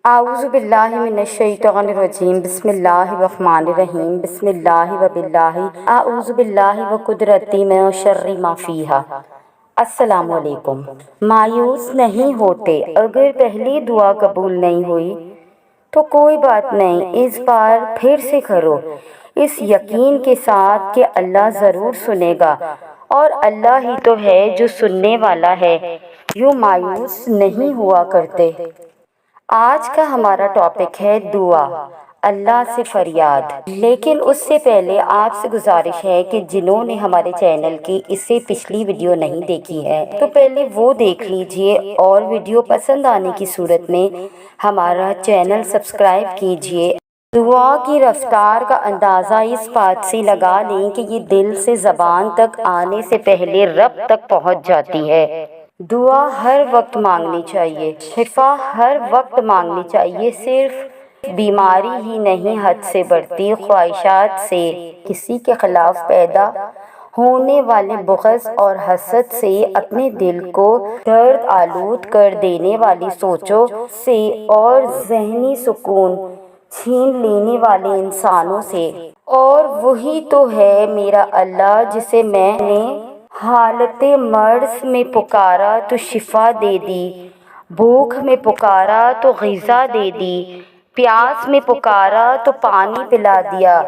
اعوذ باللہ من الشیطان الرجیم بسم اللہ الرحمن الرحیم بسم اللہ و باللہ اعوذ باللہ و قدرتی من شر ما فیہا۔ السلام علیکم۔ مایوس نہیں ہوتے، اگر پہلی دعا قبول نہیں ہوئی تو کوئی بات نہیں، اس بار پھر سے کرو، اس یقین کے ساتھ کہ اللہ ضرور سنے گا اور اللہ ہی تو ہے جو سننے والا ہے۔ یوں مایوس نہیں ہوا کرتے۔ آج کا ہمارا ٹاپک ہے دعا، اللہ سے فریاد۔ لیکن اس سے پہلے آپ سے گزارش ہے کہ جنہوں نے ہمارے چینل کی اس سے پچھلی ویڈیو نہیں دیکھی ہے تو پہلے وہ دیکھ لیجئے، اور ویڈیو پسند آنے کی صورت میں ہمارا چینل سبسکرائب کیجئے۔ دعا کی رفتار کا اندازہ اس بات سے لگا لیں کہ یہ دل سے زبان تک آنے سے پہلے رب تک پہنچ جاتی ہے۔ دعا ہر وقت مانگنی چاہیے، شفا ہر وقت مانگنی چاہیے، صرف بیماری ہی نہیں، حد سے بڑھتی خواہشات سے، کسی کے خلاف پیدا ہونے والے بغض اور حسد سے، اپنے دل کو درد آلود کر دینے والی سوچوں سے، اور ذہنی سکون چھین لینے والے انسانوں سے۔ اور وہی تو ہے میرا اللہ جسے میں نے حالت مرض میں پکارا تو شفا دے دی، بھوک میں پکارا تو غذا دے دی، پیاس میں پکارا تو پانی پلا دیا،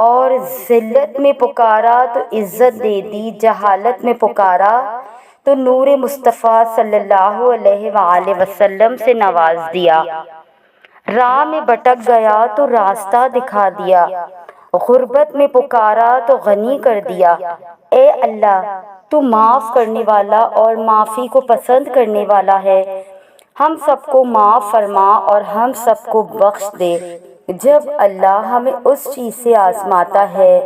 اور ذلت میں پکارا تو عزت دے دی، جہالت میں پکارا تو نور مصطفیٰ صلی اللہ علیہ وآلہ وسلم سے نواز دیا، راہ میں بھٹک گیا تو راستہ دکھا دیا، غربت میں پکارا تو غنی کر دیا۔ اے اللہ، تو معاف کرنے والا اور معافی کو پسند کرنے والا ہے، ہم سب کو معاف فرما اور ہم سب کو بخش دے۔ جب اللہ ہمیں اس چیز سے آزماتا ہے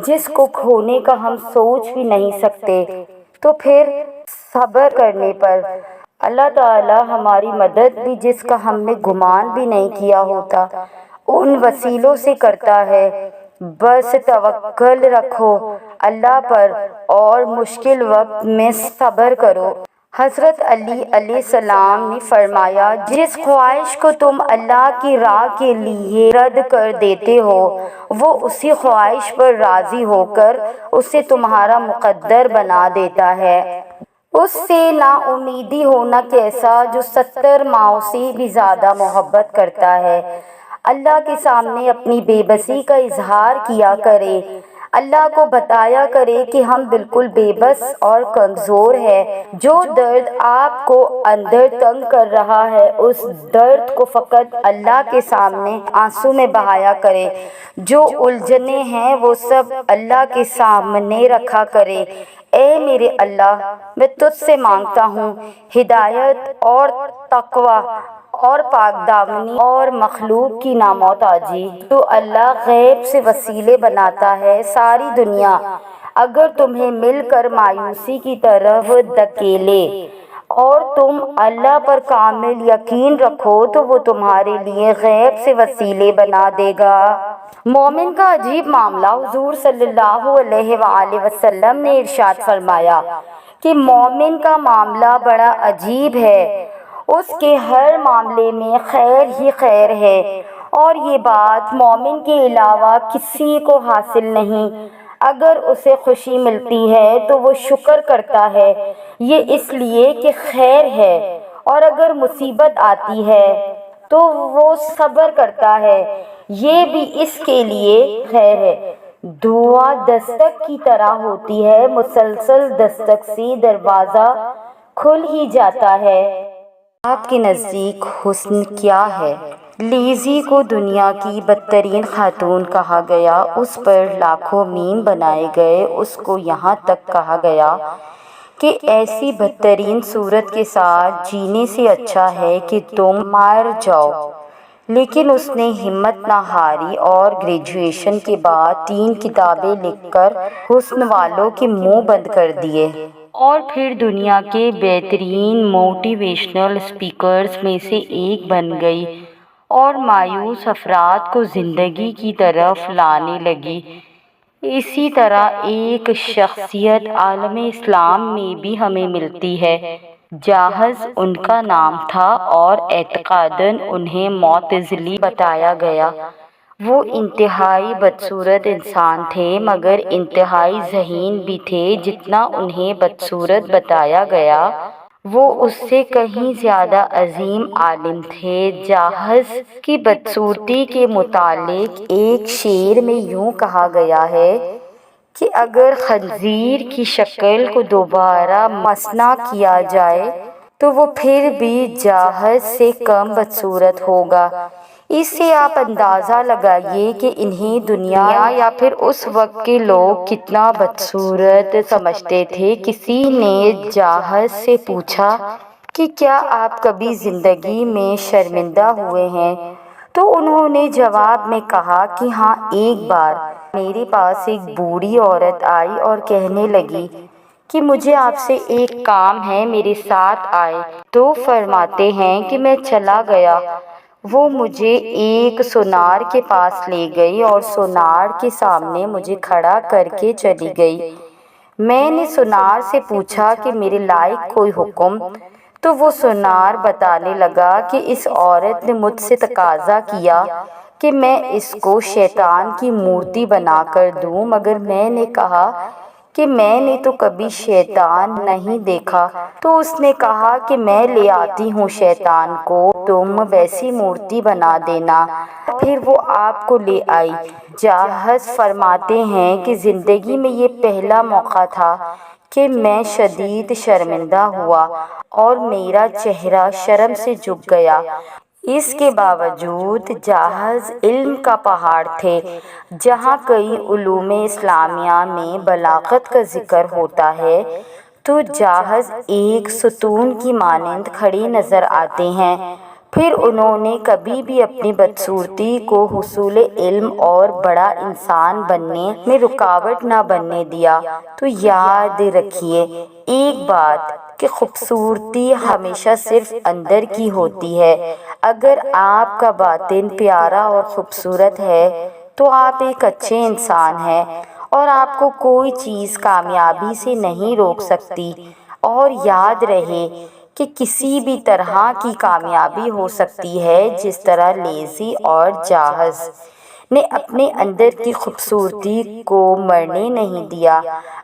جس کو کھونے کا ہم سوچ بھی نہیں سکتے، تو پھر صبر کرنے پر اللہ تعالی ہماری مدد بھی جس کا ہم نے گمان بھی نہیں کیا ہوتا ان وسیلوں سے کرتا ہے۔ بس توکل رکھو اللہ پر اور مشکل وقت میں صبر کرو۔ حضرت علی علیہ السلام نے فرمایا، جس خواہش کو تم اللہ کی راہ کے لیے رد کر دیتے ہو، وہ اسی خواہش پر راضی ہو کر اسے تمہارا مقدر بنا دیتا ہے۔ اس سے نا امیدی ہونا کیسا جو 70 ماؤں سے بھی زیادہ محبت کرتا ہے۔ اللہ کے سامنے اپنی بے بسی کا اظہار کیا کرے، اللہ کو بتایا کرے کہ ہم بالکل بے بس اور کمزور ہیں۔ جو درد آپ کو اندر تنگ کر رہا ہے، اس درد کو فقط اللہ کے سامنے آنسو میں بہایا کرے۔ جو الجھنیں ہیں وہ سب اللہ کے سامنے رکھا کرے۔ اے میرے اللہ، میں تجھ سے مانگتا ہوں ہدایت اور تقوی اور پاک دامنی اور مخلوق کی نامحتاجی۔ تو اللہ غیب سے وسیلے بناتا ہے۔ ساری دنیا اگر تمہیں مل کر مایوسی کی طرف دھکیلے اور تم اللہ پر کامل یقین رکھو تو وہ تمہارے لیے غیب سے وسیلے بنا دے گا۔ مومن کا عجیب معاملہ، حضور صلی اللہ علیہ وآلہ وسلم نے ارشاد فرمایا کہ مومن کا معاملہ بڑا عجیب ہے، اس کے ہر معاملے میں خیر ہی خیر ہے، اور یہ بات مومن کے علاوہ کسی کو حاصل نہیں۔ اگر اسے خوشی ملتی ہے تو وہ شکر کرتا ہے، یہ اس لیے کہ خیر ہے، اور اگر مصیبت آتی ہے تو وہ صبر کرتا ہے، یہ بھی اس کے لیے خیر ہے۔ دعا دستک کی طرح ہوتی ہے، مسلسل دستک سے دروازہ کھل ہی جاتا ہے۔ آپ کے نزدیک حسن کیا ہے؟ لیزی کو دنیا کی بدترین خاتون کہا گیا، اس پر لاکھوں میم بنائے گئے، اس کو یہاں تک کہا گیا کہ ایسی بدترین صورت کے ساتھ جینے سے اچھا ہے کہ تم مر جاؤ، لیکن اس نے ہمت نہ ہاری اور گریجویشن کے بعد 3 کتابیں لکھ کر حسن والوں کے منہ بند کر دیے، اور پھر دنیا کے بہترین موٹیویشنل اسپیکرز میں سے ایک بن گئی، اور مایوس افراد کو زندگی کی طرف لانے لگی۔ اسی طرح ایک شخصیت عالم اسلام میں بھی ہمیں ملتی ہے جاحظ ان کا نام تھا اور اعتقاداً انہیں معتزلی بتایا گیا۔ وہ انتہائی بدصورت انسان تھے مگر انتہائی ذہین بھی تھے۔ جتنا انہیں بدصورت بتایا گیا وہ اس سے کہیں زیادہ عظیم عالم تھے۔ جاحظ کی بدصورتی کے متعلق ایک شعر میں یوں کہا گیا ہے کہ اگر خنزیر کی شکل کو دوبارہ مصنوع کیا جائے تو وہ پھر بھی جاحظ سے کم بدصورت ہوگا۔ اس سے آپ اندازہ لگائیے کہ انہیں دنیا یا پھر اس وقت کے لوگ کتنا بدصورت سمجھتے تھے۔ کسی نے جاحظ سے پوچھا کہ کیا آپ کبھی زندگی میں شرمندہ ہوئے ہیں؟ تو انہوں نے جواب میں کہا کہ ہاں، ایک بار میرے پاس ایک بوڑھی عورت آئی اور کہنے لگی کہ مجھے آپ سے ایک کام ہے، میرے ساتھ آئے۔ تو فرماتے ہیں کہ میں چلا گیا۔ وہ مجھے ایک سونار کے پاس لے گئی اور سونار کے سامنے مجھے کھڑا کر کے چلی گئی۔ میں نے سونار سے پوچھا کہ میرے لائق کوئی حکم؟ تو وہ سونار بتانے لگا کہ اس عورت نے مجھ سے تقاضا کیا کہ میں اس کو شیطان کی مورتی بنا کر دوں، مگر میں نے کہا کہ میں نے تو کبھی شیطان نہیں دیکھا۔ تو اس نے کہا کہ میں لے آتی ہوں شیطان کو، تم ویسی مورتی بنا دینا۔ پھر وہ آپ کو لے آئی۔ جاحظ فرماتے ہیں کہ زندگی میں یہ پہلا موقع تھا کہ میں شدید شرمندہ ہوا اور میرا چہرہ شرم سے جھک گیا۔ اس کے باوجود جاحظ علم کا پہاڑ تھے۔ جہاں کئی علوم اسلامیہ میں بلاغت کا ذکر ہوتا ہے تو جاحظ ایک ستون کی مانند کھڑے نظر آتے ہیں۔ پھر انہوں نے کبھی بھی اپنی بدصورتی کو حصول علم اور بڑا انسان بننے میں رکاوٹ نہ بننے دیا۔ تو یاد رکھیے ایک بات کہ خوبصورتی ہمیشہ صرف اندر کی ہوتی ہے۔ اگر آپ کا باطن پیارا اور خوبصورت ہے تو آپ ایک اچھے انسان ہیں اور آپ کو کوئی چیز کامیابی سے نہیں روک سکتی۔ اور یاد رہے کہ کسی بھی طرح کی کامیابی ہو سکتی ہے، جس طرح لیزی اور جاحظ نے اپنے اندر کی خوبصورتی کو مرنے نہیں دیا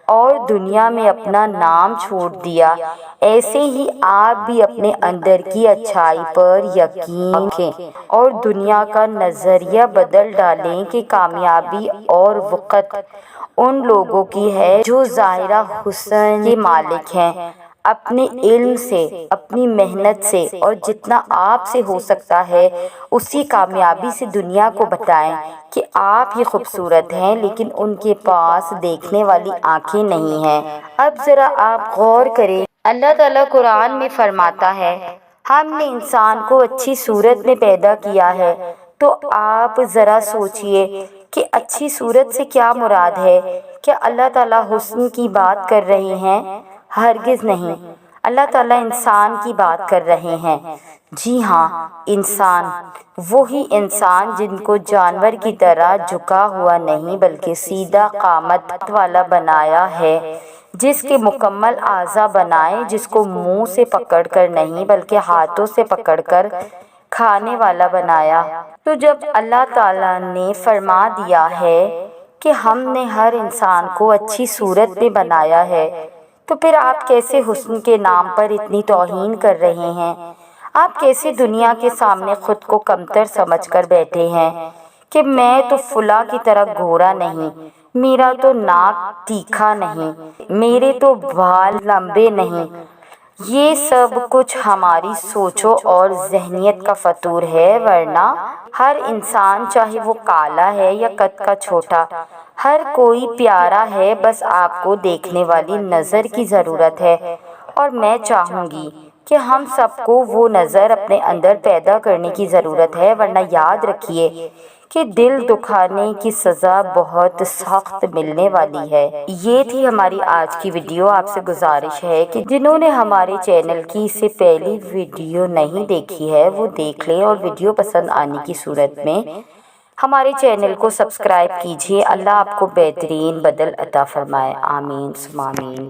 اور دنیا میں اپنا نام چھوڑ دیا، ایسے ہی آپ بھی اپنے اندر کی اچھائی پر یقین رکھیں اور دنیا کا نظریہ بدل ڈالیں کہ کامیابی اور وقت ان لوگوں کی ہے جو ظاہرہ حسن کے مالک ہیں۔ اپنے علم سے، اپنی محنت سے اور جتنا آپ سے ہو سکتا ہے اسی کامیابی سے دنیا کو بتائیں کہ آپ ہی خوبصورت ہیں، لیکن ان کے پاس دیکھنے والی آنکھیں نہیں ہیں۔ اب ذرا آپ غور کریں، اللہ تعالیٰ قرآن میں فرماتا ہے ہم نے انسان کو اچھی صورت میں پیدا کیا ہے۔ تو آپ ذرا سوچئے کہ اچھی صورت سے کیا مراد ہے؟ کیا اللہ تعالیٰ حسن کی بات کر رہے ہیں؟ ہرگز نہیں، اللہ تعالیٰ انسان کی بات کر رہے ہیں۔ جی ہاں، انسان، وہی انسان جن کو جانور کی طرح جھکا ہوا نہیں بلکہ سیدھا قامت والا بنایا ہے، جس کے مکمل اعضاء بنائے، جس کو منہ سے پکڑ کر نہیں بلکہ ہاتھوں سے پکڑ کر کھانے والا بنایا۔ تو جب اللہ تعالیٰ نے فرما دیا ہے کہ ہم نے ہر انسان کو اچھی صورت میں بنایا ہے، تو پھر آپ کیسے حسن کے نام پر اتنی توہین کر رہے ہیں؟ آپ کیسے دنیا کے سامنے خود کو کمتر سمجھ کر بیٹھے ہیں کہ میں تو فلاں کی طرح گورا نہیں، میرا تو ناک تیکھا نہیں، میرے تو بال لمبے نہیں۔ یہ سب کچھ ہماری سوچوں اور ذہنیت کا فتور ہے، ورنہ ہر انسان چاہے وہ کالا ہے یا قد کا چھوٹا، ہر کوئی پیارا ہے، بس آپ کو دیکھنے والی نظر کی ضرورت ہے۔ اور میں چاہوں گی کہ ہم سب کو وہ نظر اپنے اندر پیدا کرنے کی ضرورت ہے، ورنہ یاد رکھیے کہ دل دکھانے کی سزا بہت سخت ملنے والی ہے۔ یہ تھی ہماری آج کی ویڈیو۔ آپ سے گزارش ہے کہ جنہوں نے ہمارے چینل کی اس سے پہلی ویڈیو نہیں دیکھی ہے وہ دیکھ لیں، اور ویڈیو پسند آنے کی صورت میں ہمارے چینل کو سبسکرائب کیجیے۔ اللہ آپ کو بہترین بدل عطا فرمائے، آمین ثم آمین۔